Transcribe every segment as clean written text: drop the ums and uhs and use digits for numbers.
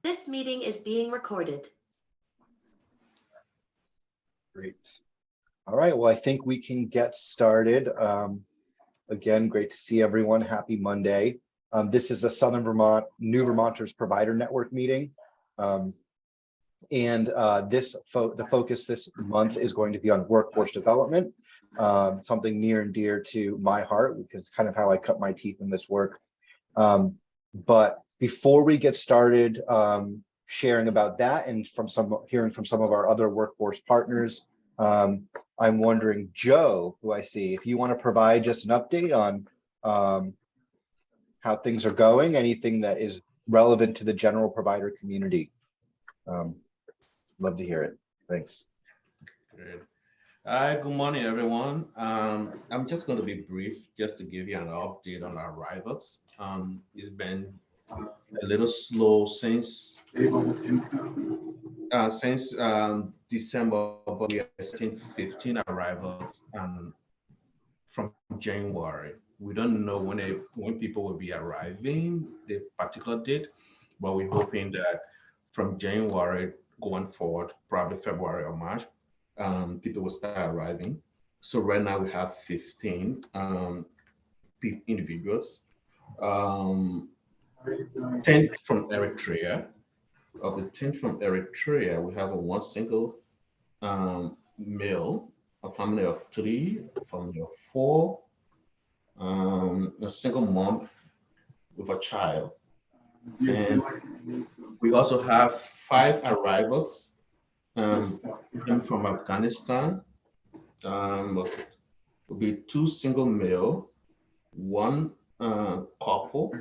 This meeting is being recorded. Great. All right, well, I think we can get started. Again, great to see everyone. Happy Monday. This is the Southern Vermont New Vermonters Provider Network meeting. The focus this month is going to be on workforce development, something near and dear to my heart because it's kind of how I cut my teeth in this work. But before we get started sharing about that and hearing from some of our other workforce partners, I'm wondering, Joe, who I see, if you want to provide just an update on how things are going, anything that is relevant to the general provider community. Love to hear it. Thanks. Great. Good morning, everyone. I'm just going to be brief just to give you an update on our arrivals. It's been a little slow since December, but we are seeing 15 arrivals from January. We don't know when people will be arriving, the particular date, but we're hoping that from January going forward, probably February or March, people will start arriving. So right now we have 15 individuals, 10 from Eritrea. Of the 10 from Eritrea, we have one single male, a family of 3, a family of 4, a single mom with a child. And we also have 5 arrivals from Afghanistan. Will be 2 single male, 1 couple,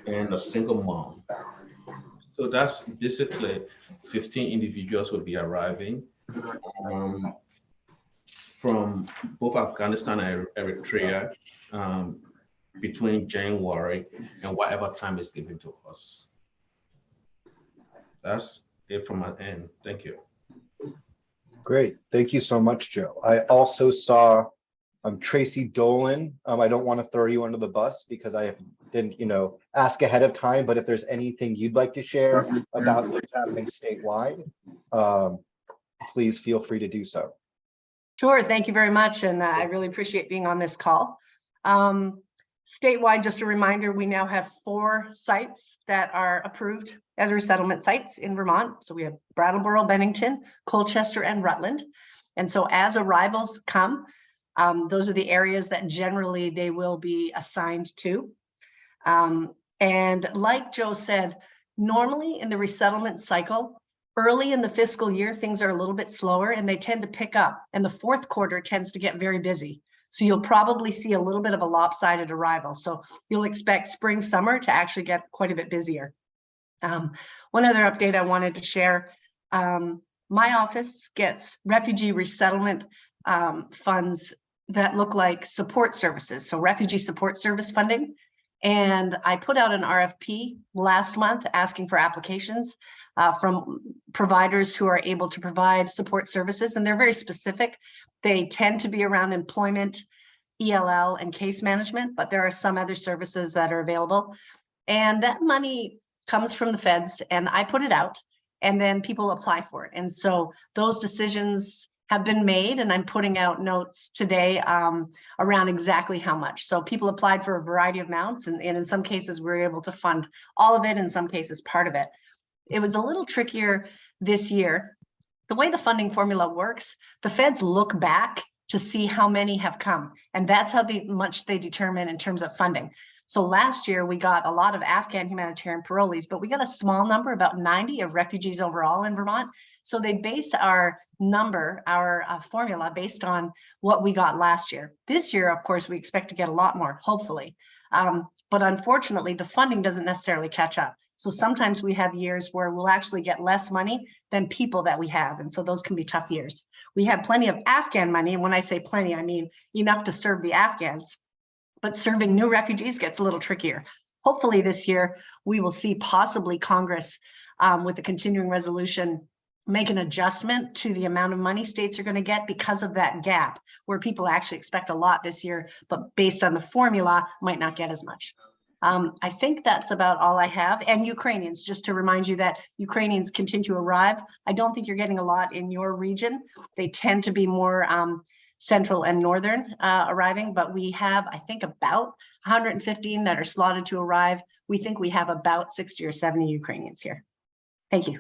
and a single mom. So that's basically 15 individuals will be arriving from both Afghanistan and Eritrea between January and whatever time is given to us. That's it from my end. Thank you. Great. Thank you so much, Joe. I also saw Tracy Dolan. I don't want to throw you under the bus because I didn't, ask ahead of time, but if there's anything you'd like to share about what's happening statewide, please feel free to do so. Sure. Thank you very much. And I really appreciate being on this call. Statewide, just a reminder, we now have 4 sites that are approved as resettlement sites in Vermont. So we have Brattleboro, Bennington, Colchester, and Rutland. And so as arrivals come, those are the areas that generally they will be assigned to. And like Joe said, normally in the resettlement cycle, early in the fiscal year, things are a little bit slower and they tend to pick up. And the 4th quarter tends to get very busy. So you'll probably see a little bit of a lopsided arrival. So you'll expect spring, summer to actually get quite a bit busier. One other update I wanted to share, my office gets refugee resettlement funds that look like support services, so refugee support service funding. And I put out an RFP last month asking for applications from providers who are able to provide support services, and they're very specific. They tend to be around employment, ELL, and case management, but there are some other services that are available. And that money comes from the feds, and I put it out, and then people apply for it. And so those decisions have been made, and I'm putting out notes today around exactly how much. So people applied for a variety of amounts, and in some cases, we were able to fund all of it, in some cases, part of it. It was a little trickier this year. The way the funding formula works, the feds look back to see how many have come, and that's how much they determine in terms of funding. So last year, we got a lot of Afghan humanitarian parolees, but we got a small number, about 90 of refugees overall in Vermont. So they base our number, our formula based on what we got last year. This year, of course, we expect to get a lot more, hopefully. But unfortunately, the funding doesn't necessarily catch up. So sometimes we have years where we'll actually get less money than people that we have. And so those can be tough years. We have plenty of Afghan money. And when I say plenty, I mean enough to serve the Afghans. But serving new refugees gets a little trickier. Hopefully this year, we will see possibly Congress with the continuing resolution make an adjustment to the amount of money states are going to get because of that gap where people actually expect a lot this year, but based on the formula might not get as much. I think that's about all I have. And Ukrainians, just to remind you that Ukrainians continue to arrive. I don't think you're getting a lot in your region. They tend to be more central and northern arriving, but we have, I think, about 115 that are slotted to arrive. We think we have about 60 or 70 Ukrainians here. Thank you.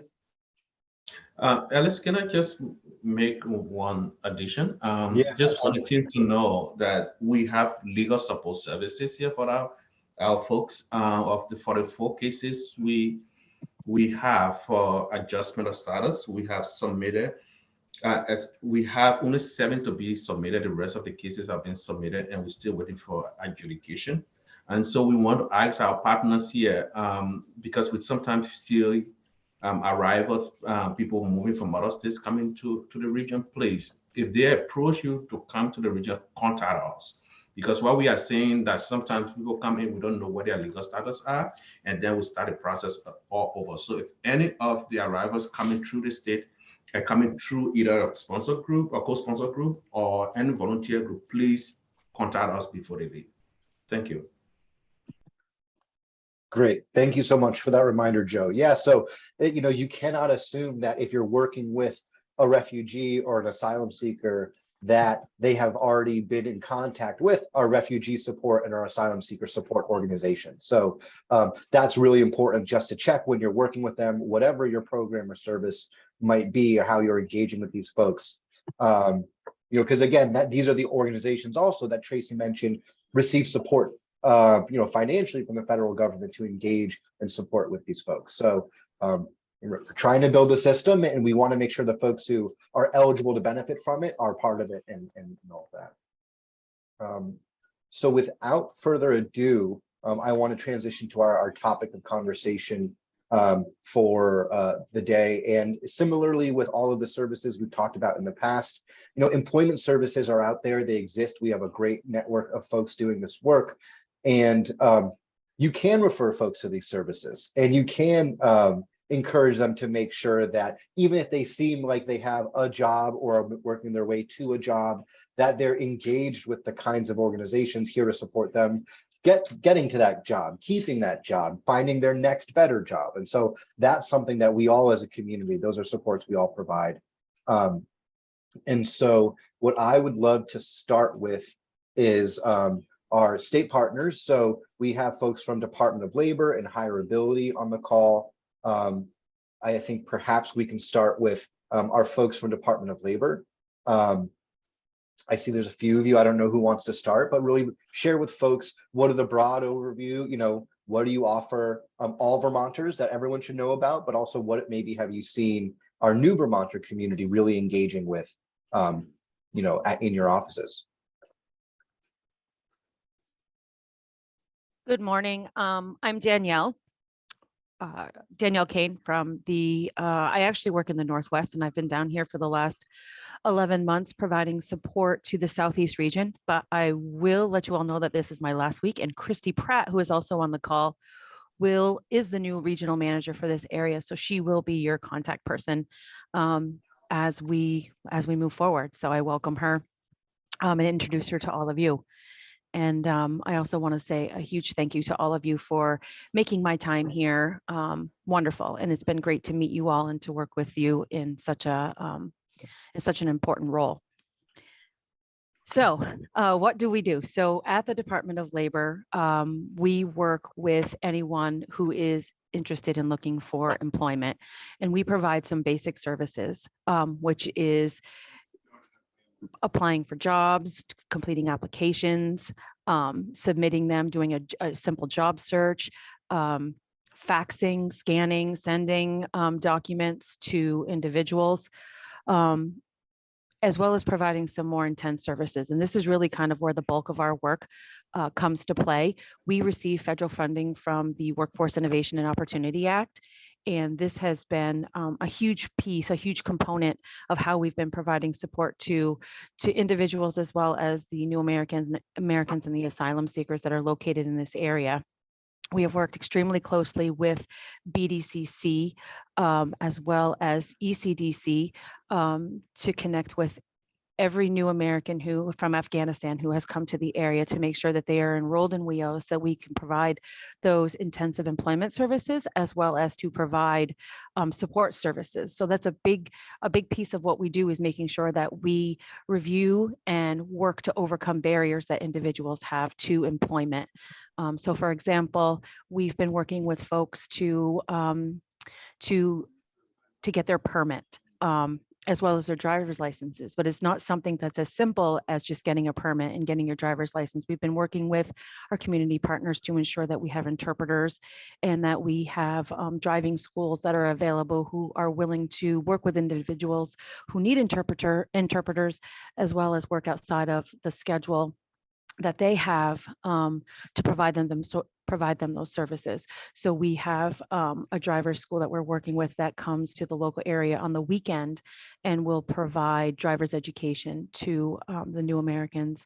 Alice, can I just make one addition? Yeah, Just for the team to know that we have legal support services here for our folks. Of the 44 cases we have for adjustment of status, we have submitted. We have only 7 to be submitted. The rest of the cases have been submitted, and we're still waiting for adjudication. And so we want to ask our partners here, because we sometimes see arrivals, people moving from other states coming to the region. Please, if they approach you to come to the region, contact us. Because what we are saying that sometimes people come in, we don't know what their legal status are, and then we start the process all over. So if any of the arrivals coming through the state are coming through either a sponsor group or co-sponsor group or any volunteer group, please contact us before they leave. Thank you. Great. Thank you so much for that reminder, Joe. Yeah, so, you cannot assume that if you're working with a refugee or an asylum seeker, that they have already been in contact with our refugee support and our asylum seeker support organization. So that's really important just to check when you're working with them, whatever your program or service might be, or how you're engaging with these folks. Because again, these are the organizations also that Tracy mentioned receive support financially from the federal government to engage and support with these folks. So we're trying to build a system, and we want to make sure the folks who are eligible to benefit from it are part of it and all of that. So without further ado, I want to transition to our topic of conversation for the day. And similarly with all of the services we've talked about in the past, employment services are out there, they exist. We have a great network of folks doing this work. And you can refer folks to these services, and you can encourage them to make sure that even if they seem like they have a job or are working their way to a job, that they're engaged with the kinds of organizations here to support them getting to that job, keeping that job, finding their next better job. And so that's something that we all as a community, those are supports we all provide. And so what I would love to start with is our state partners. So we have folks from Department of Labor and Hireability on the call. I think perhaps we can start with our folks from Department of Labor. I see there's a few of you, I don't know who wants to start, but really share with folks, what are the broad overview, what do you offer all Vermonters that everyone should know about, but also what maybe have you seen our new Vermonter community really engaging with, in your offices? Good morning. I'm Danielle. Danielle Kane from I actually work in the Northwest, and I've been down here for the last 11 months providing support to the Southeast region, but I will let you all know that this is my last week, and Christy Pratt, who is also on the call, is the new regional manager for this area. So she will be your contact person as we move forward. So I welcome her and introduce her to all of you. And I also want to say a huge thank you to all of you for making my time here wonderful. And it's been great to meet you all and to work with you in such an important role. So what do we do? So at the Department of Labor, we work with anyone who is interested in looking for employment, and we provide some basic services, which is applying for jobs, completing applications, submitting them, doing a simple job search, faxing, scanning, sending documents to individuals, as well as providing some more intense services. And this is really kind of where the bulk of our work comes to play. We receive federal funding from the Workforce Innovation and Opportunity Act. And this has been a huge piece, a huge component of how we've been providing support to individuals, as well as the new Americans and the asylum seekers that are located in this area. We have worked extremely closely with BDCC as well as ECDC to connect with every new American who from Afghanistan who has come to the area to make sure that they are enrolled in WEO so that we can provide those intensive employment services as well as to provide support services. So that's a big piece of what we do is making sure that we review and work to overcome barriers that individuals have to employment. So for example, we've been working with folks to get their permit, as well as their driver's licenses. But it's not something that's as simple as just getting a permit and getting your driver's license. We've been working with our community partners to ensure that we have interpreters and that we have driving schools that are available who are willing to work with individuals who need interpreters, as well as work outside of the schedule that they have to provide them those services. So we have a driver school that we're working with that comes to the local area on the weekend and will provide driver's education to the new Americans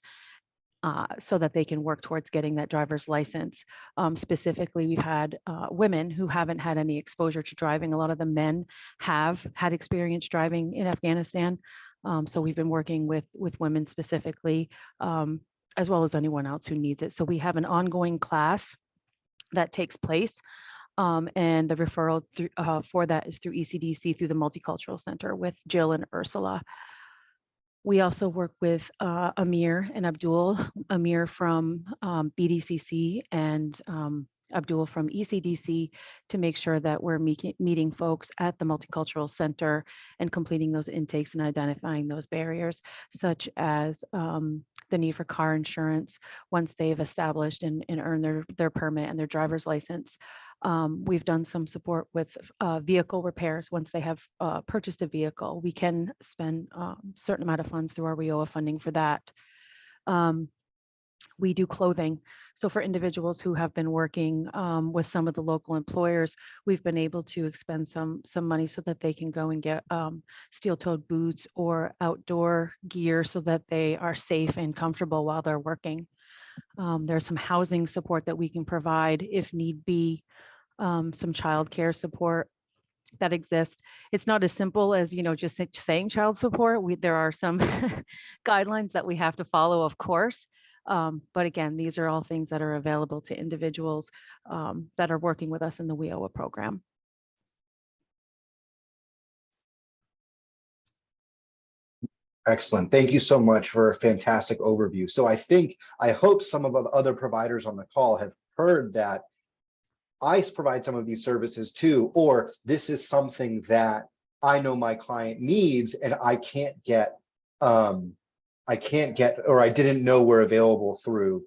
so that they can work towards getting that driver's license. Specifically, we've had women who haven't had any exposure to driving. A lot of the men have had experience driving in Afghanistan. So we've been working with women specifically, as well as anyone else who needs it. So we have an ongoing class that takes place. And the referral for that is through ECDC, through the Multicultural Center with Jill and Ursula. We also work with Amir and Abdul, Amir from BDCC and Abdul from ECDC, to make sure that we're meeting folks at the Multicultural Center and completing those intakes and identifying those barriers, such as the need for car insurance once they've established and earned their permit and their driver's license. We've done some support with vehicle repairs. Once they have purchased a vehicle, we can spend a certain amount of funds through our WEOA funding for that. We do clothing. So for individuals who have been working with some of the local employers, we've been able to expend some money so that they can go and get steel-toed boots or outdoor gear so that they are safe and comfortable while they're working. There's some housing support that we can provide if need be, some childcare support that exists. It's not as simple as, just saying child support. There are some guidelines that we have to follow, of course. But again, these are all things that are available to individuals that are working with us in the WEOA program. Excellent. Thank you so much for a fantastic overview. So I hope some of the other providers on the call have heard that ICE provides some of these services too, or this is something that I know my client needs and I can't get, or I didn't know were available through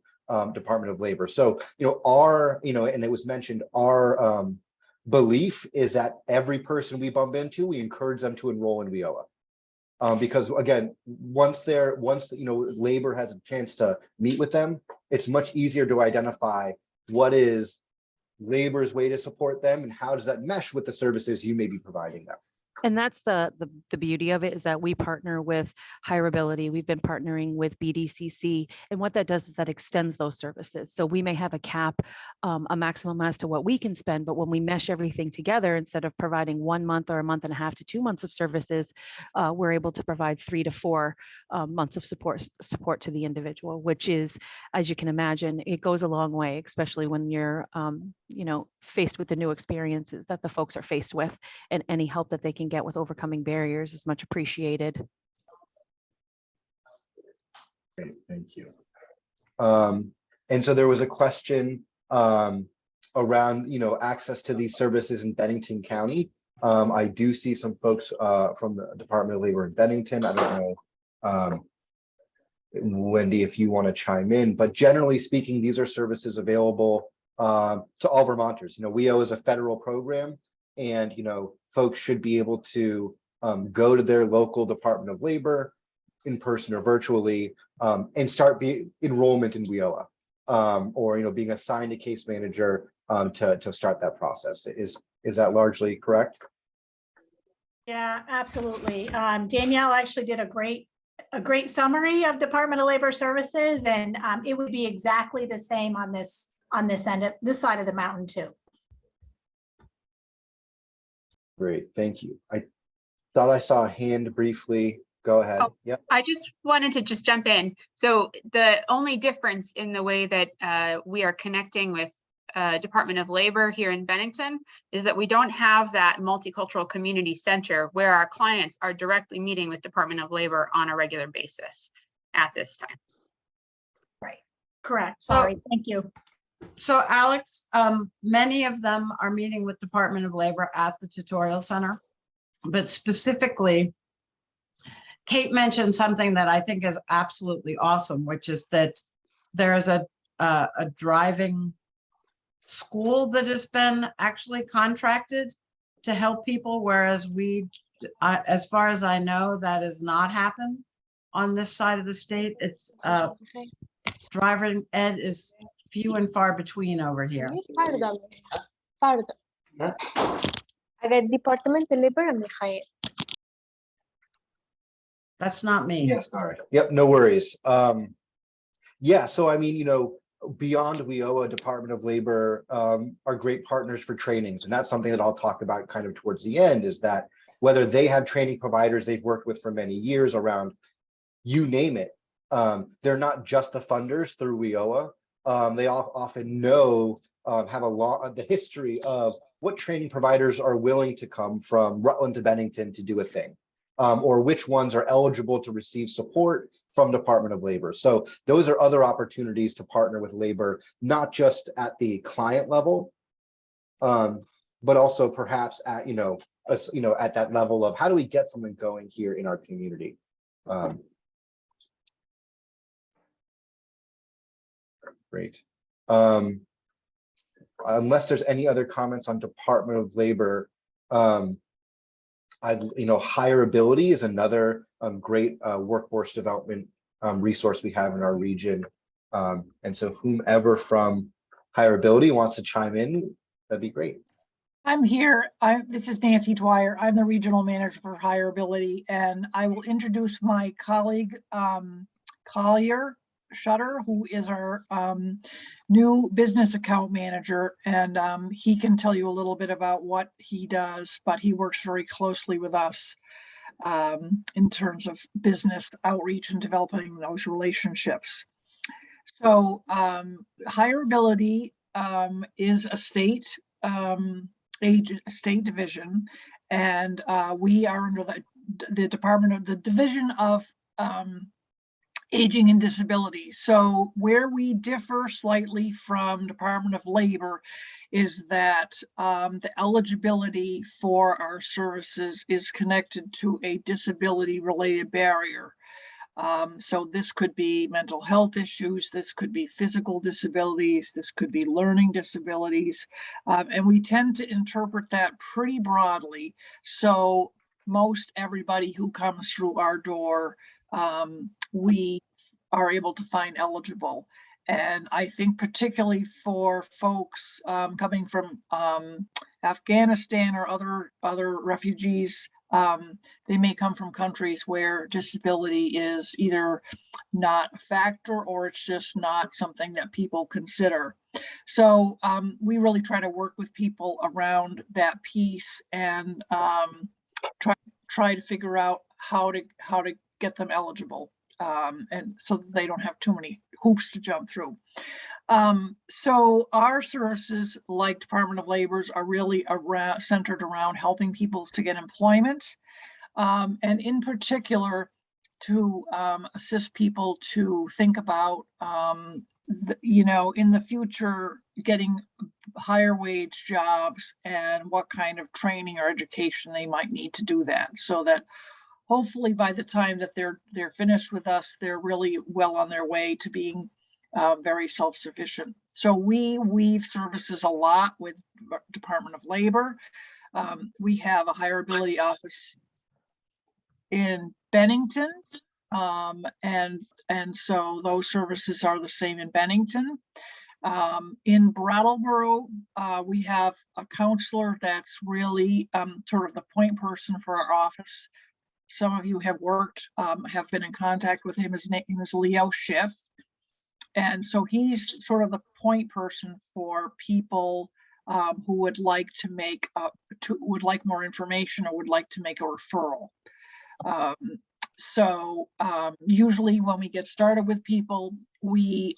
Department of Labor. So, and it was mentioned, our belief is that every person we bump into, we encourage them to enroll in WEOA. Because again, once labor has a chance to meet with them, it's much easier to identify what is labor's way to support them and how does that mesh with the services you may be providing them. And that's the beauty of it, is that we partner with Hireability. We've been partnering with BDCC, and what that does is that extends those services. So we may have a cap, a maximum as to what we can spend, but when we mesh everything together, instead of providing 1 month or a month and a half to 2 months of services, we're able to provide 3 to 4 months of support to the individual, which is, as you can imagine, it goes a long way, especially when you're faced with the new experiences that the folks are faced with, and any help that they can get with overcoming barriers is much appreciated. Great, thank you. And so there was a question around, access to these services in Bennington County. I do see some folks from the Department of Labor in Bennington. I don't know, Wendy, if you want to chime in, but generally speaking, these are services available to all Vermonters. WEO is a federal program, and folks should be able to go to their local Department of Labor in person or virtually and start enrollment in WEOA, or being assigned a case manager to start that process. Is that largely correct? Yeah, absolutely. Danielle actually did a great summary of Department of Labor services, and it would be exactly the same on this end, this side of the mountain too. Great, thank you. I thought I saw a hand briefly Go ahead. Oh. Yep. I just wanted to just jump in. So the only difference in the way that we are connecting with Department of Labor here in Bennington is that we don't have that multicultural community center where our clients are directly meeting with Department of Labor on a regular basis at this time. Right, correct. So- Sorry, thank you. So Alex, many of them are meeting with Department of Labor at the tutorial center. But specifically, Kate mentioned something that I think is absolutely awesome, which is that there is a driving school that has been actually contracted to help people, whereas as far as I know, that has not happened on this side of the state. It's driving ed is few and far between over here. أجل ديبارتمنت الليبر المخيل. That's not me. Yeah, sorry. Yep, no worries. Yeah, so I mean, beyond WIOA, Department of Labor are great partners for trainings. And that's something that I'll talk about kind of towards the end, is that whether they have training providers they've worked with for many years around, you name it, they're not just the funders through WIOA. They often know, have the history of what training providers are willing to come from Rutland to Bennington to do a thing. Or which ones are eligible to receive support from Department of Labor. So those are other opportunities to partner with labor, not just at the client level, but also perhaps at, at that level of how do we get something going here in our community. Great. Unless there's any other comments on Department of Labor, hireability is another great workforce development resource we have in our region. And so whomever from hireability wants to chime in, that'd be great. I'm here. This is Nancy Dwyer. I'm the regional manager for hireability, and I will introduce my colleague, Collier Shutter, who is our new business account manager, and he can tell you a little bit about what he does, but he works very closely with us in terms of business outreach and developing those relationships. So hireability is a state state division, and we are under the Department of the Division of Aging and Disability. So where we differ slightly from Department of Labor is that the eligibility for our services is connected to a disability related barrier. So this could be mental health issues, this could be physical disabilities, this could be learning disabilities, and we tend to interpret that pretty broadly. So most everybody who comes through our door, we are able to find eligible. And I think particularly for folks coming from Afghanistan or other refugees, they may come from countries where disability is either not a factor or it's just not something that people consider. So we really try to work with people around that piece and try to figure out how to get them eligible, and so that they don't have too many hoops to jump through. So our services, like Department of Labor's, are really centered around helping people to get employment, and in particular to assist people to think about, in the future, getting higher wage jobs and what kind of training or education they might need to do that, so that hopefully by the time that they're finished with us, they're really well on their way to being very self-sufficient. So we weave services a lot with Department of Labor. We have a hireability office in Bennington, and so those services are the same in Bennington. In Brattleboro, we have a counselor that's really sort of the point person for our office. Some of you have have been in contact with him. His name is Leo Schiff. And so he's sort of the point person for people who would like to would like more information or would like to make a referral. So usually when we get started with people, we,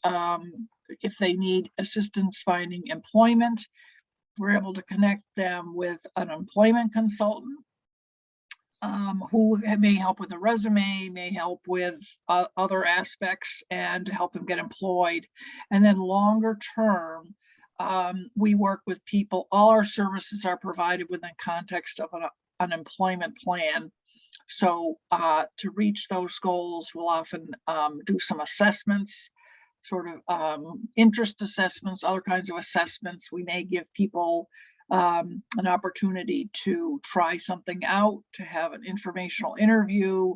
if they need assistance finding employment, we're able to connect them with an employment consultant who may help with a resume, may help with other aspects and to help them get employed. And then longer term, we work with people. All our services are provided within context of an employment plan. So to reach those goals, we'll often do some assessments, sort of interest assessments, other kinds of assessments. We may give people an opportunity to try something out, to have an informational interview,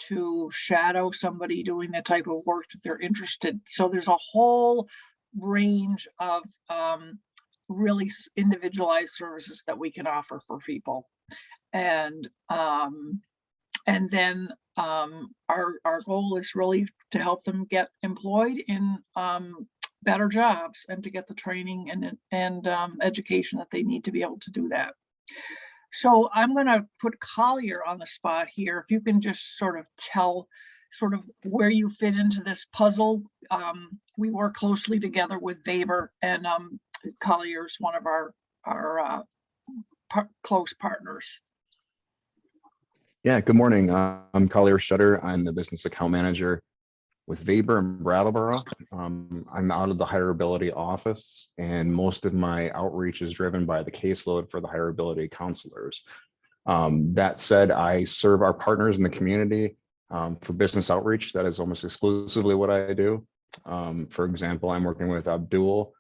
to shadow somebody doing the type of work that they're interested. So there's a whole range of really individualized services that we can offer for people. And then our goal is really to help them get employed in better jobs and to get the training and education that they need to be able to do that. So I'm going to put Collier on the spot here. If you can just sort of tell sort of where you fit into this puzzle. We work closely together with Weber, and Collier's one of our close partners. Yeah, good morning. I'm Collier Shutter. I'm the business account manager with Weber in Brattleboro. I'm out of the hireability office, and most of my outreach is driven by the caseload for the hireability counselors. That said, I serve our partners in the community for business outreach. That is almost exclusively what I do. For example, I'm working with Abdul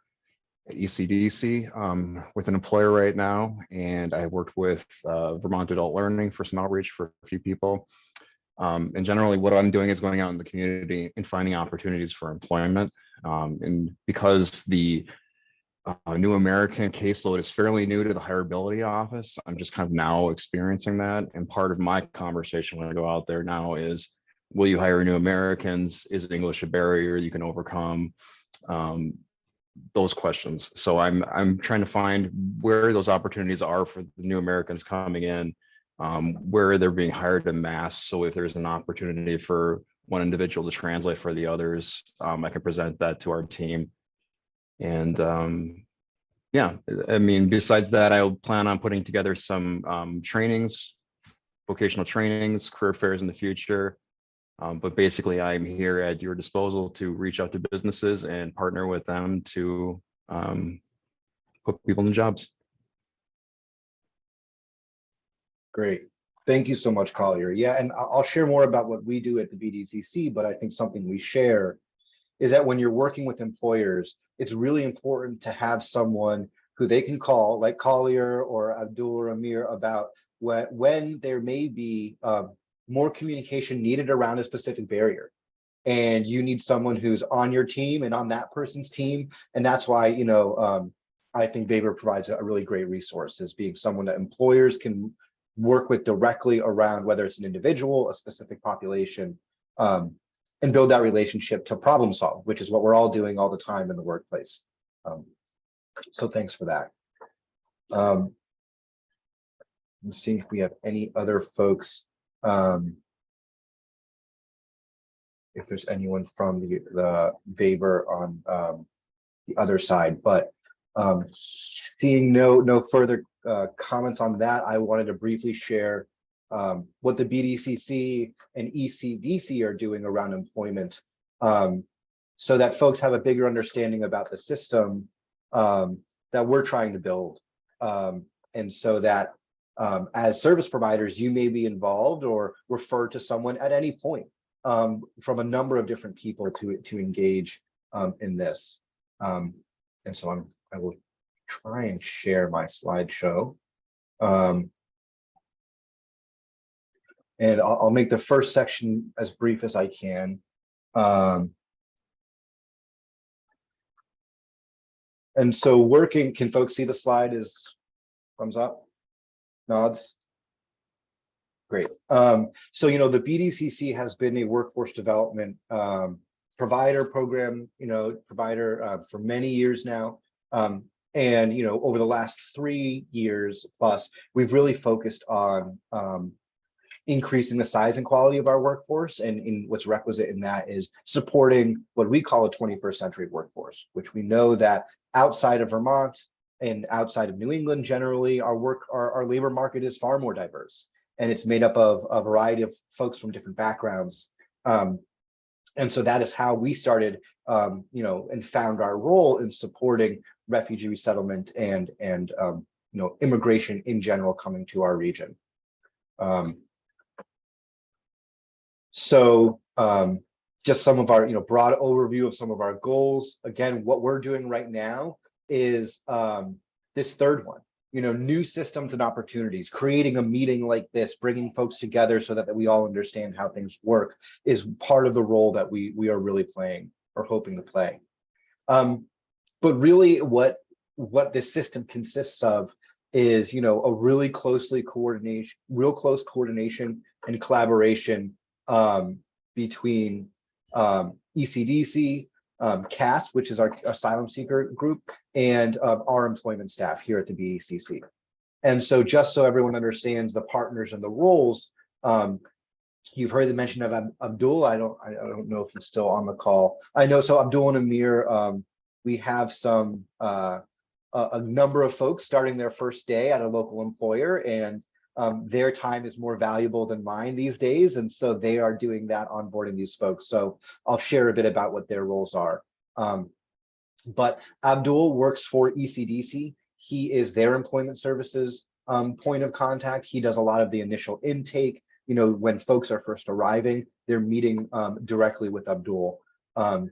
at ECDC with an employer right now, and I worked with Vermont Adult Learning for some outreach for a few people. And generally what I'm doing is going out in the community and finding opportunities for employment. And because the New American caseload is fairly new to the hireability office, I'm just kind of now experiencing that. And part of my conversation when I go out there now is, will you hire New Americans? Is English a barrier you can overcome? Those questions. So I'm trying to find where those opportunities are for the New Americans coming in, where they're being hired en masse. So if there's an opportunity for one individual to translate for the others, I can present that to our team. And yeah, I mean, besides that, I'll plan on putting together some trainings, vocational trainings, career fairs in the future. But basically, I'm here at your disposal to reach out to businesses and partner with them to put people in jobs. Great. Thank you so much, Collier. Yeah, and I'll share more about what we do at the BDCC, but I think something we share is that when you're working with employers, it's really important to have someone who they can call, like Collier or Abdul or Amir, about when there may be more communication needed around a specific barrier. And you need someone who's on your team and on that person's team. And that's why, you know, I think Weber provides a really great resource as being someone that employers can work with directly around, whether it's an individual, a specific population, and build that relationship to problem solve, which is what we're all doing all the time in the workplace. So thanks for that. Let's see if we have any other folks. If there's anyone from the Weber on the other side, but seeing no further comments on that, I wanted to briefly share what the BDCC and ECDC are doing around employment, so that folks have a bigger understanding about the system that we're trying to build, and so that as service providers, you may be involved or refer to someone at any point from a number of different people to engage in this. And so I will try and share my slideshow. And I'll make the first section as brief as I can. And so working, can folks see the slide? Is thumbs up, nods? Great. So, you know, the BDCC has been a workforce development provider program, provider for many years now. And, you know, over the last 3 years plus, we've really focused on increasing the size and quality of our workforce. And in what's requisite in that is supporting what we call a 21st century workforce, which we know that outside of Vermont and outside of New England, generally, our labor market is far more diverse. And it's made up of a variety of folks from different backgrounds. And so that is how we started, and found our role in supporting refugee resettlement and immigration in general coming to our region. Just some of our, broad overview of some of our goals. Again, what we're doing right now is this third one, new systems and opportunities, creating a meeting like this, bringing folks together so that we all understand how things work is part of the role that we are really playing or hoping to play. But really what this system consists of is, a really close coordination and collaboration between ECDC, CAST, which is our asylum seeker group, and our employment staff here at the BACC. And so just so everyone understands the partners and the roles, you've heard the mention of Abdul. I don't know if he's still on the call. I know, so Abdul and Amir, we have a number of folks starting their first day at a local employer, and their time is more valuable than mine these days. And so they are doing that, onboarding these folks. So I'll share a bit about what their roles are. But Abdul works for ECDC. He is their employment services point of contact. He does a lot of the initial intake. When folks are first arriving, they're meeting directly with Abdul. A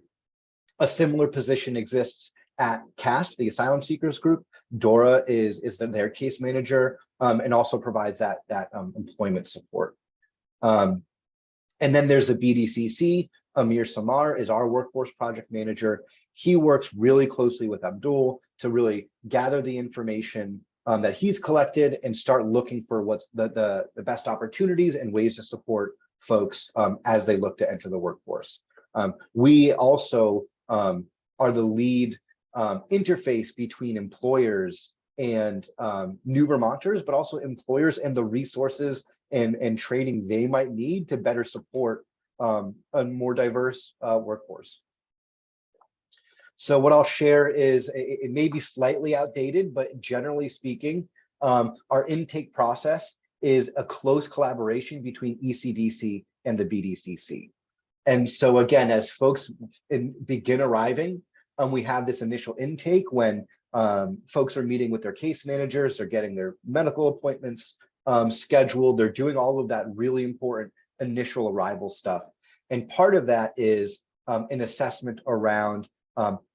similar position exists at CAST, the asylum seekers group. Dora is their case manager and also provides that employment support. And then there's the BDCC. Amir Samar is our workforce project manager. He works really closely with Abdul to really gather the information that he's collected and start looking for what's the best opportunities and ways to support folks as they look to enter the workforce. We also are the lead interface between employers and new Vermonters, but also employers and the resources and training they might need to better support a more diverse workforce. So what I'll share is, it may be slightly outdated, but generally speaking, our intake process is a close collaboration between ECDC and the BDCC. And so again, as folks begin arriving, we have this initial intake when folks are meeting with their case managers, they're getting their medical appointments scheduled, they're doing all of that really important initial arrival stuff. And part of that is an assessment around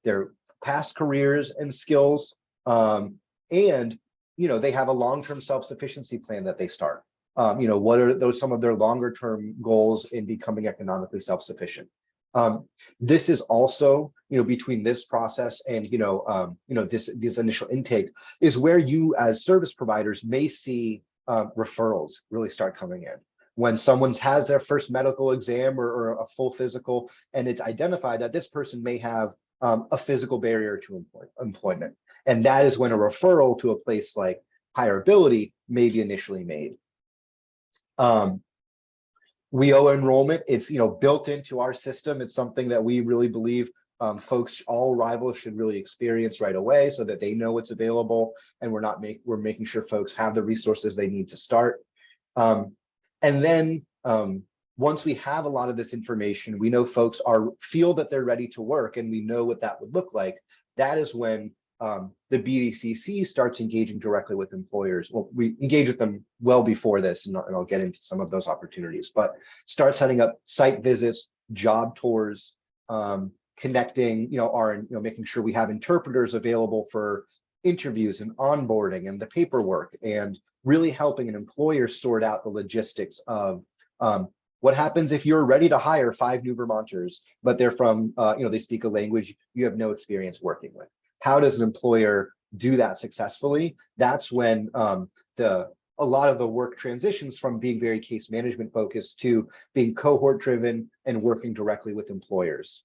their past careers and skills. And, they have a long-term self-sufficiency plan that they start. What are some of their longer-term goals in becoming economically self-sufficient? This is also, between this process and, this initial intake is where you as service providers may see referrals really start coming in. When someone has their first medical exam or a full physical, and it's identified that this person may have a physical barrier to employment. And that is when a referral to a place like Higher Ability may be initially made. WEO enrollment, it's built into our system. It's something that we really believe folks, all arrivals should really experience right away so that they know what's available, and we're making sure folks have the resources they need to start. And then once we have a lot of this information, we know folks feel that they're ready to work, and we know what that would look like. That is when the BDCC starts engaging directly with employers. Well, we engage with them well before this, and I'll get into some of those opportunities, but start setting up site visits, job tours, connecting, making sure we have interpreters available for interviews and onboarding and the paperwork, and really helping an employer sort out the logistics of what happens if you're ready to hire 5 new Vermonters, but they're from, they speak a language you have no experience working with. How does an employer do that successfully? That's when a lot of the work transitions from being very case management focused to being cohort driven and working directly with employers.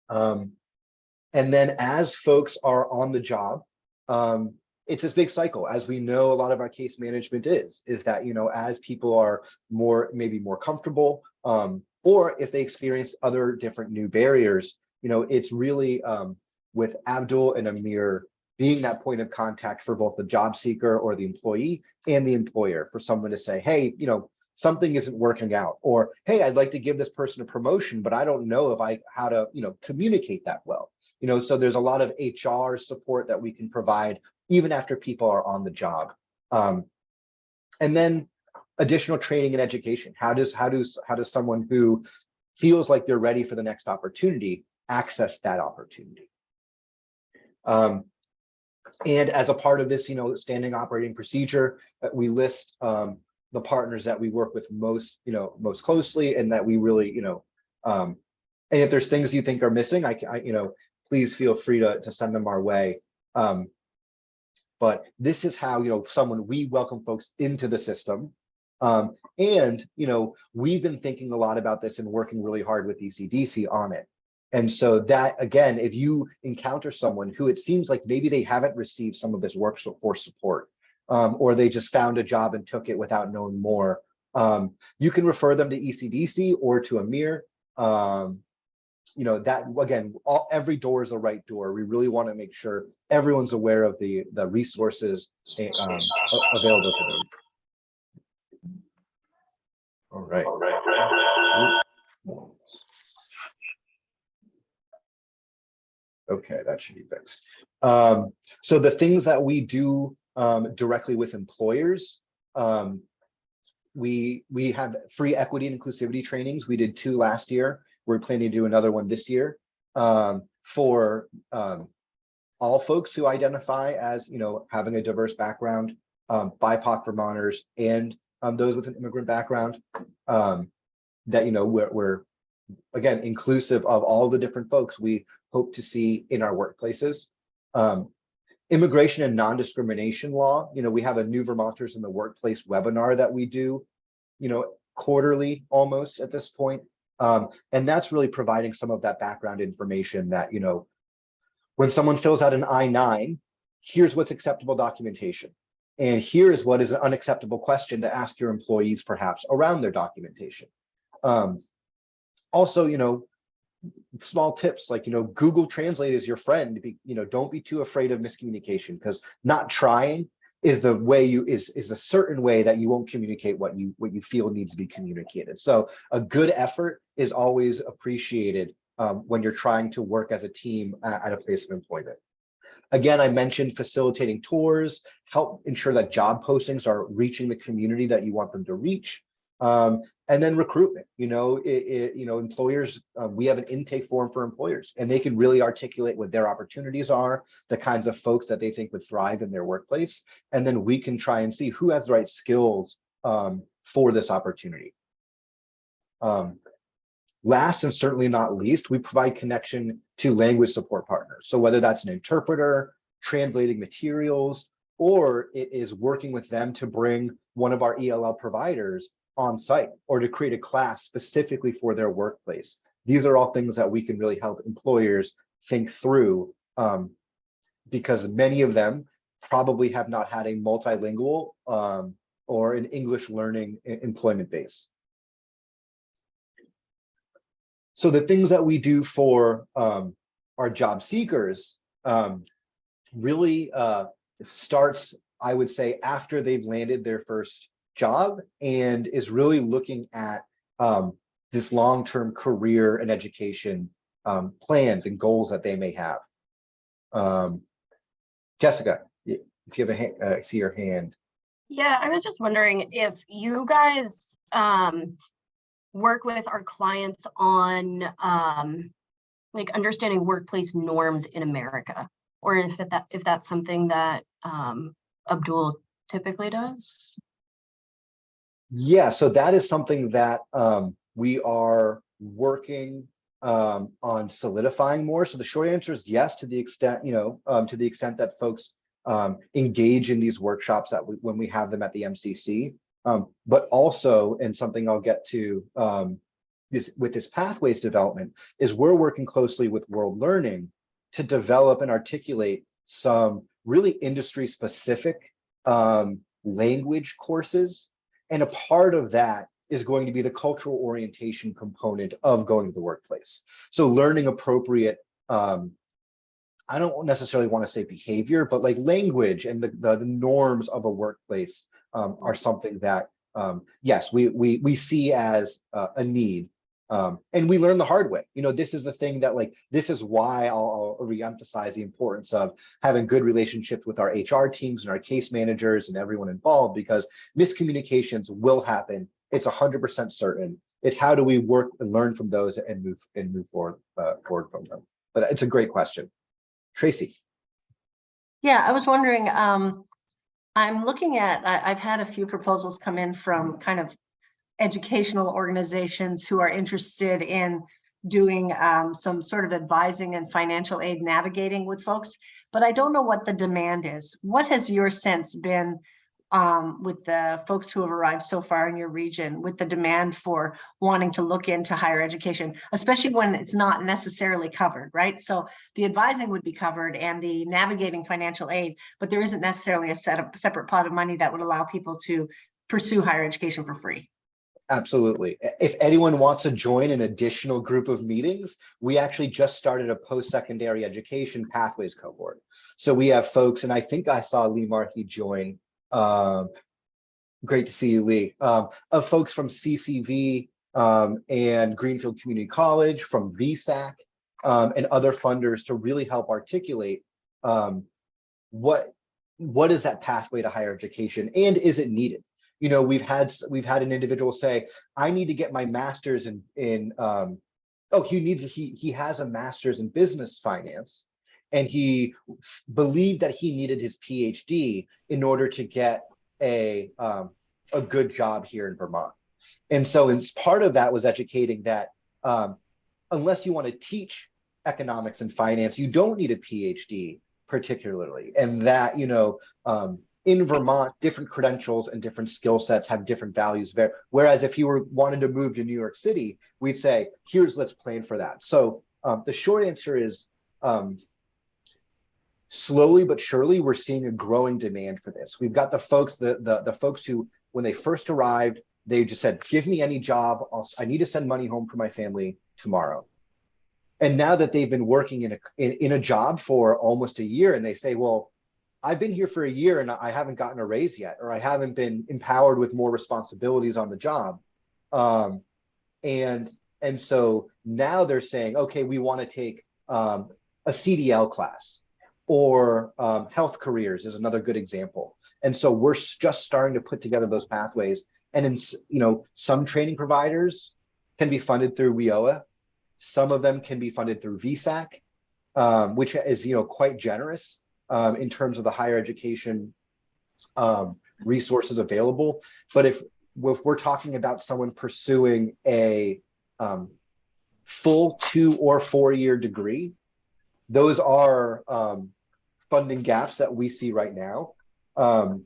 And then as folks are on the job, it's this big cycle, as we know a lot of our case management is that, you know, as people are maybe more comfortable, or if they experience other different new barriers, you know, it's really with Abdul and Amir being that point of contact for both the job seeker or the employee and the employer, for someone to say, hey, you know, something isn't working out, or hey, I'd like to give this person a promotion, but I don't know how to, you know, communicate that well. You know, so there's a lot of HR support that we can provide even after people are on the job. And then additional training and education. How does someone who feels like they're ready for the next opportunity access that opportunity? And as a part of this, you know, standing operating procedure, we list the partners that we work with most closely, and that we really, you know, and if there's things you think are missing, I you know, please feel free to send them our way. But this is how, you know, we welcome folks into the system. And, you know, we've been thinking a lot about this and working really hard with ECDC on it. And so that, again, if you encounter someone who it seems like maybe they haven't received some of this workforce support, or they just found a job and took it without knowing more, you can refer them to ECDC or to Amir. You know, that, again, every door is the right door. We really want to make sure everyone's aware of the resources available to them. All right. Okay, that should be fixed. So the things that we do directly with employers, we have free equity and inclusivity trainings. We did 2 last year. We're planning to do another one this year for all folks who identify as, you know, having a diverse background, BIPOC Vermonters, and those with an immigrant background. That, you know, we're again inclusive of all the different folks we hope to see in our workplaces. Immigration and non-discrimination law. You know, we have a New Vermonters in the Workplace webinar that we do, you know, quarterly almost at this point. And that's really providing some of that background information that, you know, when someone fills out an I-9, here's what's acceptable documentation. And here is what is an unacceptable question to ask your employees perhaps around their documentation. Also, you know, small tips like, you know, Google Translate is your friend. You know, don't be too afraid of miscommunication, because not trying is the way is a certain way that you won't communicate what you feel needs to be communicated. So a good effort is always appreciated when you're trying to work as a team at a place of employment. Again, I mentioned facilitating tours, help ensure that job postings are reaching the community that you want them to reach. And then recruitment, you know, you know, employers, we have an intake form for employers, and they can really articulate what their opportunities are, the kinds of folks that they think would thrive in their workplace. And then we can try and see who has the right skills for this opportunity. Last and certainly not least, we provide connection to language support partners. So whether that's an interpreter, translating materials, or it is working with them to bring one of our ELL providers on site, or to create a class specifically for their workplace. These are all things that we can really help employers think through, because many of them probably have not had a multilingual or an English learning employment base. So the things that we do for our job seekers really starts, I would say, after they've landed their first job, and is really looking at this long-term career and education plans and goals that they may have. Jessica, if you have a hand, I see your hand. Yeah, I was just wondering if you guys work with our clients on like understanding workplace norms in America, or if that's something that Abdul typically does. Yeah, so that is something that we are working on solidifying more. So the short answer is yes, to the extent, you know, to the extent that folks engage in these workshops that when we have them at the MCC, but also, and something I'll get to with this pathways development, is we're working closely with World Learning to develop and articulate some really industry specific language courses. And a part of that is going to be the cultural orientation component of going to the workplace. So learning appropriate, I don't necessarily want to say behavior, but like language and the norms of a workplace are something that, yes, we see as a need. And we learn the hard way. You know, this is the thing that like, this is why I'll reemphasize the importance of having good relationships with our HR teams and our case managers and everyone involved, because miscommunications will happen. It's 100% certain. It's how do we work and learn from those and move forward from them. But it's a great question. Tracy. Yeah, I was wondering, I'm looking at, I've had a few proposals come in from kind of educational organizations who are interested in doing some sort of advising and financial aid navigating with folks, but I don't know what the demand is. What has your sense been with the folks who have arrived so far in your region, with the demand for wanting to look into higher education, especially when it's not necessarily covered, right? So the advising would be covered and the navigating financial aid, but there isn't necessarily a separate pot of money that would allow people to pursue higher education for free. Absolutely. If anyone wants to join an additional group of meetings, we actually just started a post-secondary education pathways cohort. So we have folks, and I think I saw Lee Markey join. Great to see you, Lee. Of folks from CCV and Greenfield Community College, from VSAC, and other funders to really help articulate what is that pathway to higher education, and is it needed? You know, we've had an individual say, I need to get my master's he has a master's in business finance, and he believed that he needed his PhD in order to get a good job here in Vermont. And so as part of that was educating that unless you want to teach economics and finance, you don't need a PhD particularly. And that, you know, in Vermont, different credentials and different skill sets have different values. Whereas if you wanted to move to New York City, we'd say, let's plan for that. So the short answer is slowly but surely, we're seeing a growing demand for this. We've got the folks, the folks who, when they first arrived, they just said, give me any job. I need to send money home for my family tomorrow. And now that they've been working in a job for almost a year, and they say, well, I've been here for a year and I haven't gotten a raise yet, or I haven't been empowered with more responsibilities on the job. And so now they're saying, okay, we want to take a CDL class, or health careers is another good example. And so we're just starting to put together those pathways. And in, you know, some training providers can be funded through WIOA. Some of them can be funded through VSAC, which is, you know, quite generous in terms of the higher education resources available. But if we're talking about someone pursuing a full 2 or 4 year degree, those are funding gaps that we see right now. But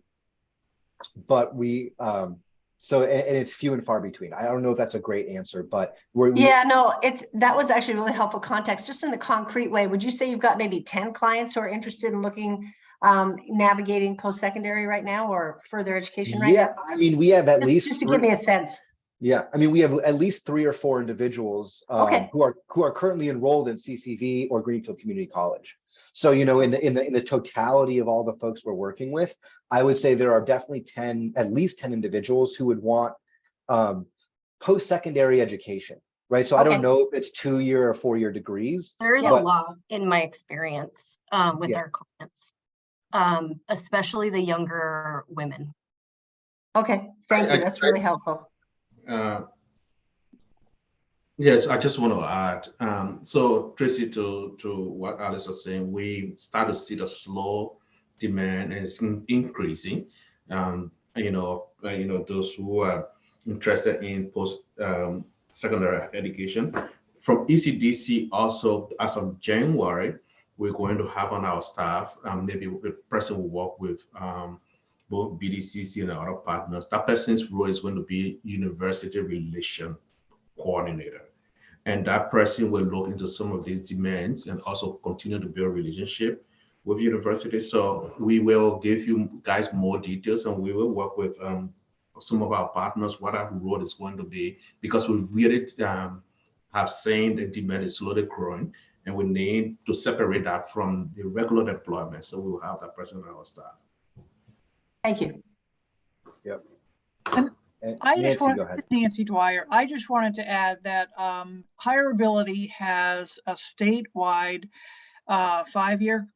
so it's few and far between. I don't know if that's a great answer, but that was actually really helpful context. Just in a concrete way, would you say you've got maybe 10 clients who are interested in looking, navigating post-secondary right now, or further education right now? Yeah, I mean, we have at least just to give me a sense. Yeah, I mean, we have at least 3 or 4 individuals who are currently enrolled in CCV or Greenfield Community College. So, you know, in the totality of all the folks we're working with, I would say there are definitely at least 10 individuals who would want post-secondary education, right? So I don't know if it's 2-year or 4-year degrees. There is a lot in my experience with our clients, especially the younger women. Okay, thank you. That's really helpful. Yes, I just want to add. So Tracy, to what Alice was saying, we start to see the slow demand, and it's increasing. Those who are interested in post secondary education. From ECDC also, as of January, we're going to have on our staff, maybe the person will work with both BDCC and other partners. That person's role is going to be university relation coordinator. And that person will look into some of these demands and also continue to build relationship with universities. So we will give you guys more details, and we will work with some of our partners what our road is going to be, because we really have seen the demand is slowly growing, and we need to separate that from the regular deployment. So we will have that person on our staff. Thank you. Yep. And And I just Nancy, want, go ahead. Nancy Dwyer, I just wanted to add that Hireability has a statewide 5-year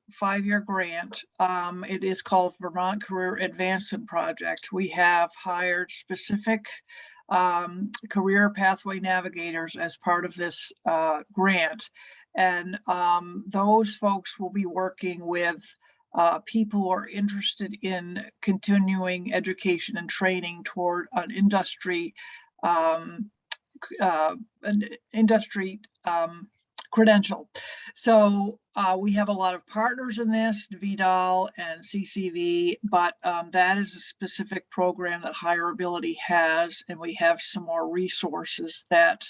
grant. It is called Vermont Career Advancement Project. We have hired specific career pathway navigators as part of this grant. And those folks will be working with people who are interested in continuing education and training toward an industry credential. So we have a lot of partners in this, VDOL and CCV, but that is a specific program that Hireability has, and we have some more resources that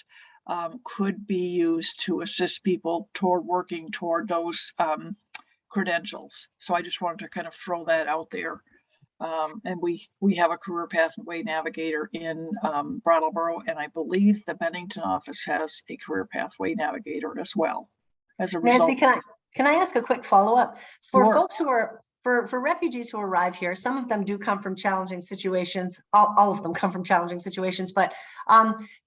could be used to assist people toward working toward those credentials. So I just wanted to kind of throw that out there. And we have a career pathway navigator in Brattleboro, and I believe the Bennington office has a career pathway navigator as well. As a result, Nancy, can I ask a quick follow-up? For Sure. folks who are, for refugees who arrive here, some of them do come from challenging situations. All of them come from challenging situations, but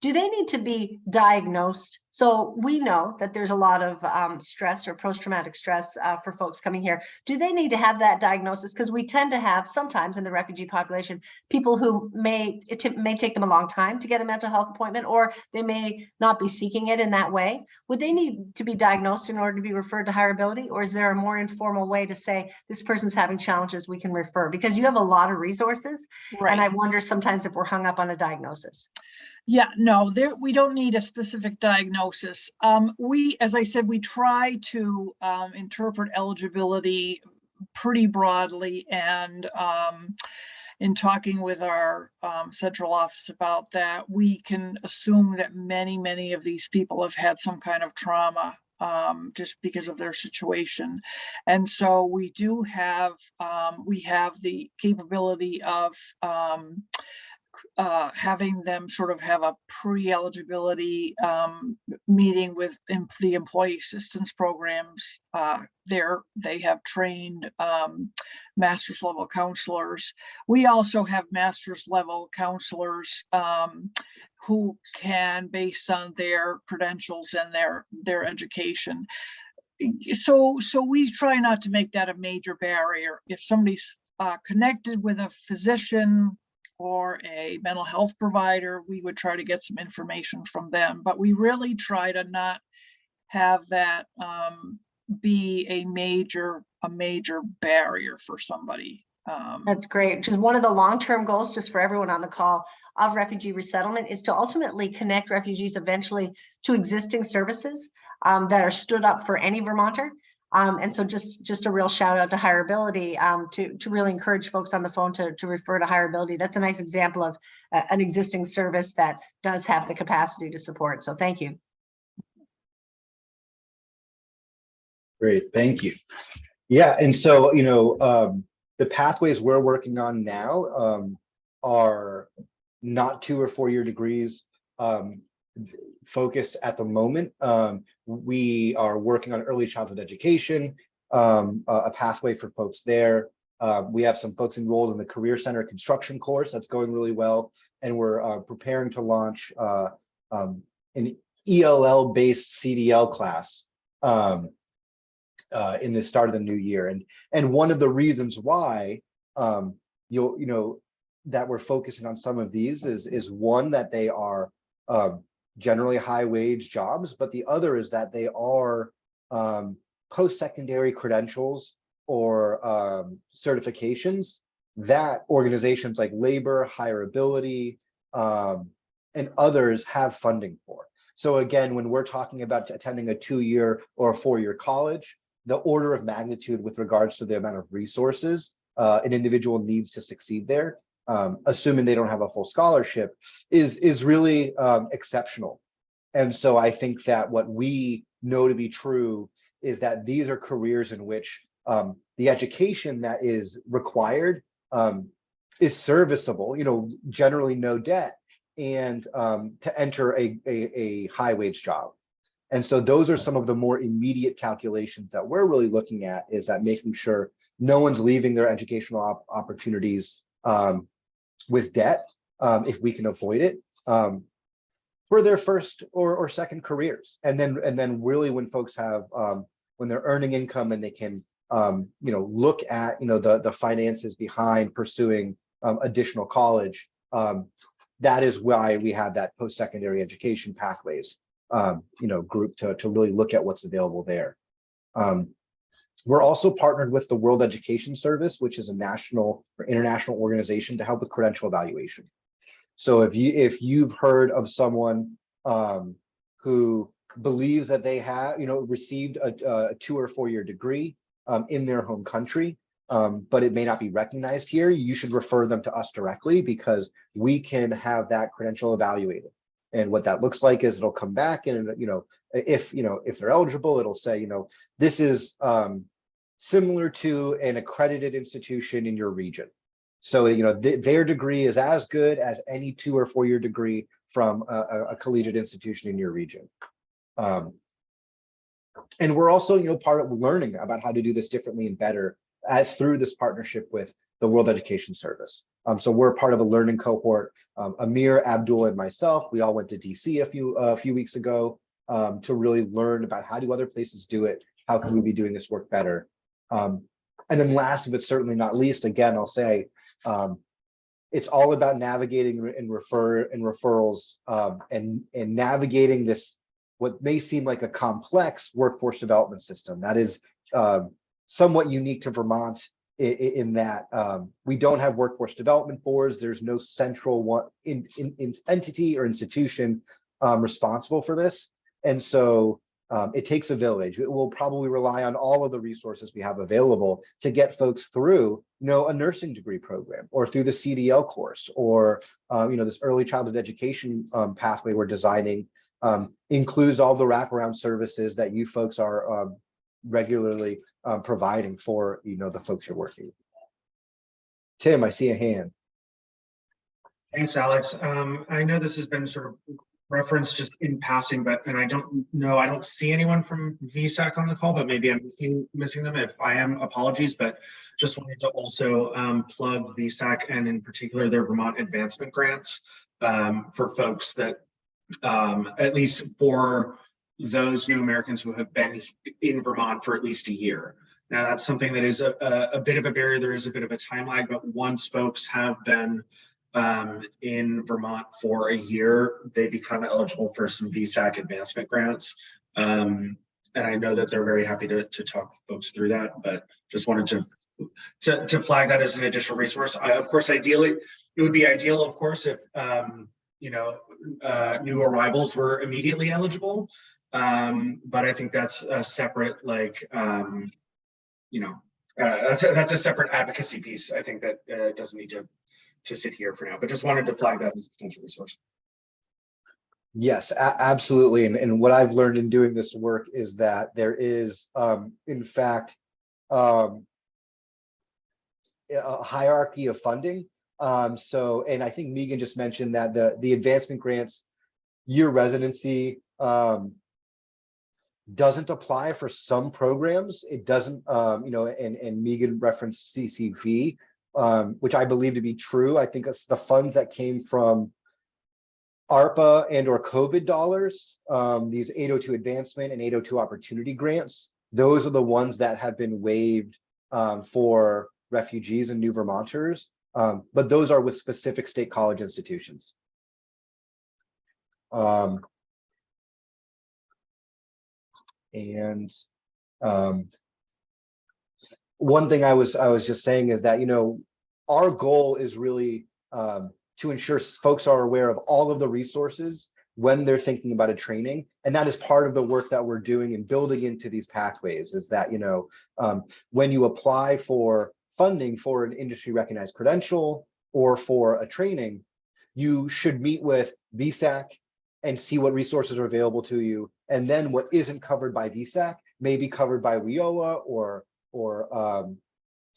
do they need to be diagnosed? So we know that there's a lot of stress or post-traumatic stress for folks coming here. Do they need to have that diagnosis? Because we tend to have sometimes in the refugee population, people who it may take them a long time to get a mental health appointment, or they may not be seeking it in that way. Would they need to be diagnosed in order to be referred to Hireability? Or is there a more informal way to say this person's having challenges, we can refer? Because you have a lot of resources. right. And I wonder sometimes if we're hung up on a diagnosis. Yeah, no, we don't need a specific diagnosis. As I said, we try to interpret eligibility pretty broadly, and in talking with our central office about that, we can assume that many of these people have had some kind of trauma just because of their situation. And so we do have, we have the capability of having them sort of have a pre-eligibility meeting with the employee assistance programs. They have trained master's level counselors. We also have master's level counselors who can, based on their credentials and their education. So we try not to make that a major barrier. If somebody's connected with a physician or a mental health provider, we would try to get some information from them. But we really try to not have that be a major barrier for somebody. That's great. Because one of the long-term goals, just for everyone on the call, of refugee resettlement is to ultimately connect refugees eventually to existing services that are stood up for any Vermonter. And so just a real shout out to Hireability to really encourage folks on the phone to refer to Hireability. That's a nice example of an existing service that does have the capacity to support. So thank you. Great, thank you. Yeah, and so, the pathways we're working on now are not 2 or 4 year degrees focused at the moment. We are working on early childhood education, a pathway for folks there. We have some folks enrolled in the Career Center construction course that's going really well, and we're preparing to launch an ELL-based CDL class in the start of the new year. And one of the reasons why that we're focusing on some of these is one, that they are generally high wage jobs, but the other is that they are post-secondary credentials or certifications that organizations like Labor, Hireability, and others have funding for. So again, when we're talking about attending a 2-year or a 4-year college, the order of magnitude with regards to the amount of resources an individual needs to succeed there, assuming they don't have a full scholarship, is really exceptional. And so I think that what we know to be true is that these are careers in which the education that is required is serviceable, generally no debt, and to enter a high wage job. And so those are some of the more immediate calculations that we're really looking at, is that making sure no one's leaving their educational opportunities with debt, if we can avoid it, for their first or second careers. And then really when folks have, when they're earning income and they can, look at, the finances behind pursuing additional college, that is why we have that post-secondary education pathways, group to really look at what's available there. We're also partnered with the World Education Service, which is a national or international organization to help with credential evaluation. So if you've heard of someone who believes that they have, received a 2 or 4 year degree in their home country, but it may not be recognized here, you should refer them to us directly, because we can have that credential evaluated. And what that looks like is it'll come back, and if they're eligible, it'll say, this is similar to an accredited institution in your region. So their degree is as good as any 2 or 4 year degree from a collegiate institution in your region. And we're also part of learning about how to do this differently and better through this partnership with the World Education Service. So we're part of a learning cohort. Amir, Abdul, and myself, we all went to DC a few weeks ago to really learn about how do other places do it, how can we be doing this work better. And then last but certainly not least, again, I'll say, it's all about navigating and referrals and navigating this, what may seem like a complex workforce development system that is somewhat unique to Vermont in that we don't have workforce development boards. There's no central one entity or institution responsible for this. And so it takes a village. It will probably rely on all of the resources we have available to get folks through, a nursing degree program, or through the CDL course, or this early childhood education pathway we're designing includes all the wraparound services that you folks are regularly providing for the folks you're working with. Tim, I see a hand. Thanks, Alex. I know this has been sort of referenced just in passing, and I don't see anyone from VSAC on the call, but maybe I'm missing them. If I am, apologies, but just wanted to also plug VSAC, and in particular their Vermont advancement grants for folks that, at least for those new Americans who have been in Vermont for at least a year. Now, that's something that is a bit of a barrier. There is a bit of a time lag, but once folks have been in Vermont for a year, they become eligible for some VSAC advancement grants. And I know that they're very happy to talk folks through that, but just wanted to flag that as an additional resource. Of course, ideally, it would be ideal, of course, if new arrivals were immediately eligible. But I think that's a separate, that's a separate advocacy piece. I think that doesn't need to sit here for now, but just wanted to flag that as a potential resource. Yes, absolutely. And what I've learned in doing this work is that there is, in fact, a hierarchy of funding. And I think Megan just mentioned that the advancement grants year residency doesn't apply for some programs. It doesn't, and Megan referenced CCV, which I believe to be true. I think it's the funds that came from ARPA and or COVID dollars, these 802 advancement and 802 opportunity grants. Those are the ones that have been waived for refugees and new Vermonters, but those are with specific state college institutions. And one thing I was just saying is that, our goal is really to ensure folks are aware of all of the resources when they're thinking about a training. And that is part of the work that we're doing and building into these pathways, is that, when you apply for funding for an industry recognized credential or for a training, you should meet with VSAC and see what resources are available to you. And then what isn't covered by VSAC may be covered by WIOA or or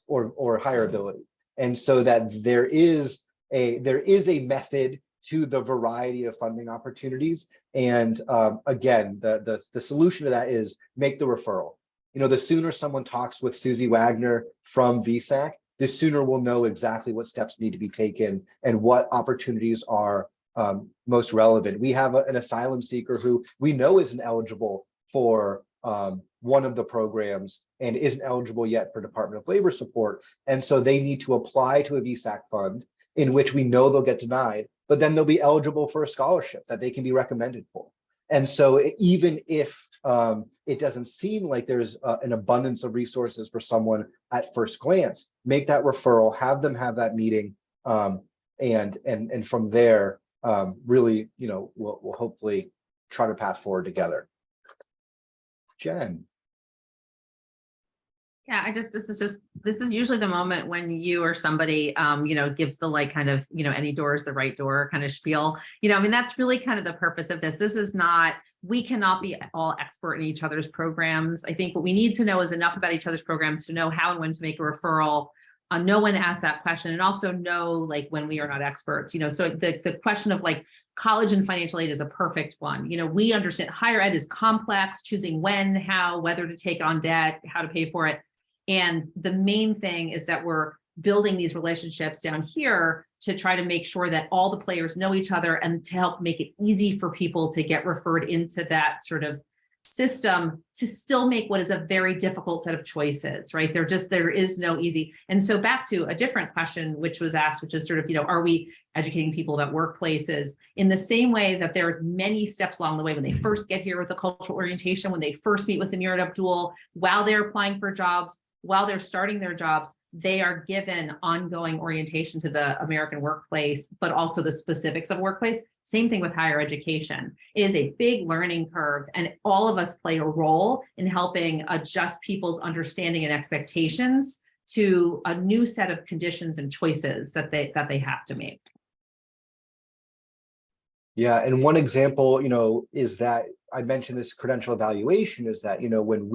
hireability. And so that there is a method to the variety of funding opportunities. And again, the solution to that is make the referral. You know, the sooner someone talks with Susie Wagner from VSAC, the sooner we'll know exactly what steps need to be taken and what opportunities are most relevant. We have an asylum seeker who we know isn't eligible for one of the programs and isn't eligible yet for Department of Labor support. And so they need to apply to a VSAC fund in which we know they'll get denied, but then they'll be eligible for a scholarship that they can be recommended for. And so even if it doesn't seem like there's an abundance of resources for someone at first glance, make that referral, have them have that meeting, and from there, really, you know, we'll hopefully try to pass forward together. Jen. Yeah, this is usually the moment when you or somebody, you know, gives the like kind of, you know, any door is the right door kind of spiel. You know, I mean, that's really kind of the purpose of this. This is not, we cannot be all expert in each other's programs. I think what we need to know is enough about each other's programs to know how and when to make a referral, know when to ask that question, and also know like when we are not experts, you know. So the question of like college and financial aid is a perfect one. You know, we understand higher ed is complex, choosing when, how, whether to take on debt, how to pay for it. And the main thing is that we're building these relationships down here to try to make sure that all the players know each other and to help make it easy for people to get referred into that sort of system to still make what is a very difficult set of choices, right? There is no easy. And so back to a different question, which was asked, which is sort of, you know, are we educating people about workplaces in the same way that there's many steps along the way when they first get here with the cultural orientation, when they first meet with the Mirrored Up Dual, while they're applying for jobs, while they're starting their jobs, they are given ongoing orientation to the American workplace, but also the specifics of workplace. Same thing with higher education. It is a big learning curve, and all of us play a role in helping adjust people's understanding and expectations to a new set of conditions and choices that they have to make. Yeah, and one example, you know, is that I mentioned this credential evaluation is that, you know, when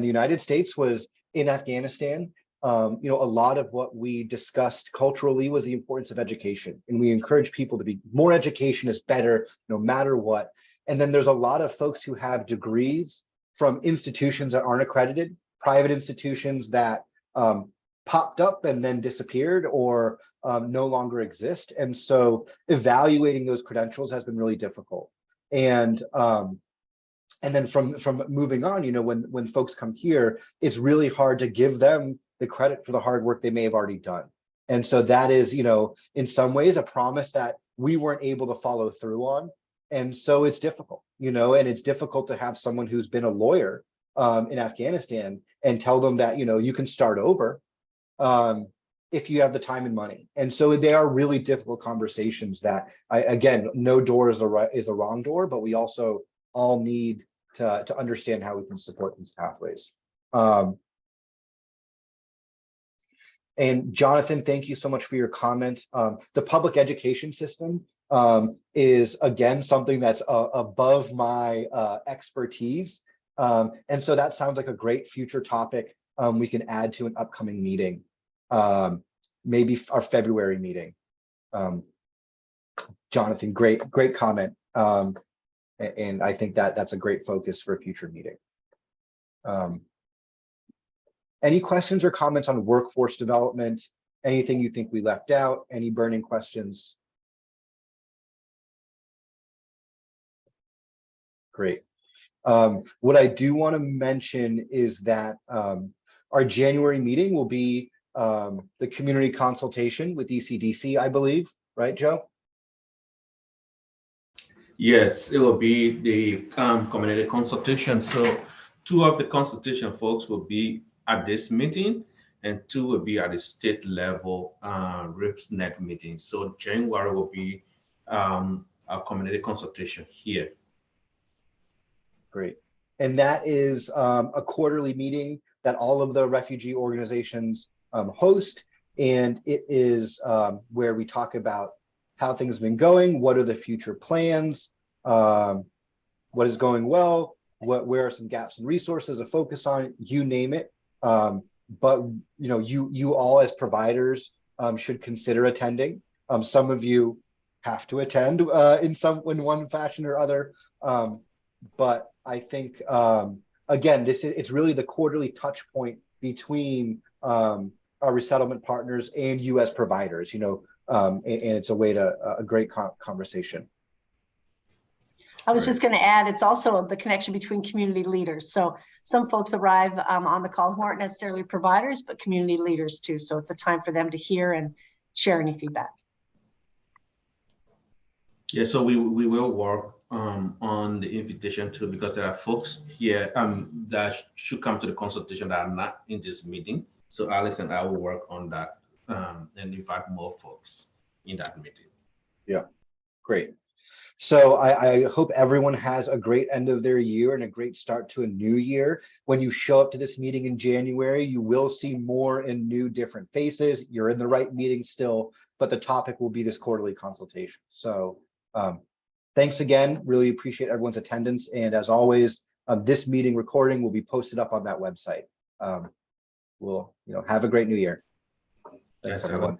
the United States was in Afghanistan, you know, a lot of what we discussed culturally was the importance of education. And we encourage people to be more education is better, no matter what. And then there's a lot of folks who have degrees from institutions that aren't accredited, private institutions that popped up and then disappeared or no longer exist. And so evaluating those credentials has been really difficult. And then from moving on, you know, when folks come here, it's really hard to give them the credit for the hard work they may have already done. And so that is, you know, in some ways a promise that we weren't able to follow through on. And so it's difficult, you know, and it's difficult to have someone who's been a lawyer in Afghanistan and tell them that, you know, you can start over if you have the time and money. And so they are really difficult conversations that, again, no door is a wrong door, but we also all need to understand how we can support these pathways. And Jonathan, thank you so much for your comments. The public education system is, again, something that's above my expertise. And so that sounds like a great future topic we can add to an upcoming meeting, maybe our February meeting. Jonathan, great comment. And I think that's a great focus for a future meeting. Any questions or comments on workforce development? Anything you think we left out? Any burning questions? Great. What I do want to mention is that our January meeting will be the community consultation with ECDC, I believe, right, Joe? Yes, it will be the community consultation. So 2 of the consultation folks will be at this meeting and 2 will be at the state level RIPSNet meeting. So January will be a community consultation here. Great. And that is a quarterly meeting that all of the refugee organizations host. And it is where we talk about how things have been going, what are the future plans, what is going well, where are some gaps in resources to focus on, you name it. But you all as providers should consider attending. Some of you have to attend in one fashion or other. But I think again, it's really the quarterly touch point between our resettlement partners and you as providers, and it's a way to a great conversation. I was just going to add, it's also the connection between community leaders. So some folks arrive on the call who aren't necessarily providers, but community leaders too. So it's a time for them to hear and share any feedback. Yeah, so we will work on the invitation too, because there are folks here that should come to the consultation that are not in this meeting. So Alex and I will work on that and invite more folks in that meeting. Yeah, great. So I hope everyone has a great end of their year and a great start to a new year. When you show up to this meeting in January, you will see more and new different faces. You're in the right meeting still, but the topic will be this quarterly consultation. So thanks again. Really appreciate everyone's attendance. And as always, this meeting recording will be posted up on that website. We'll have a great new year. Thanks, everyone.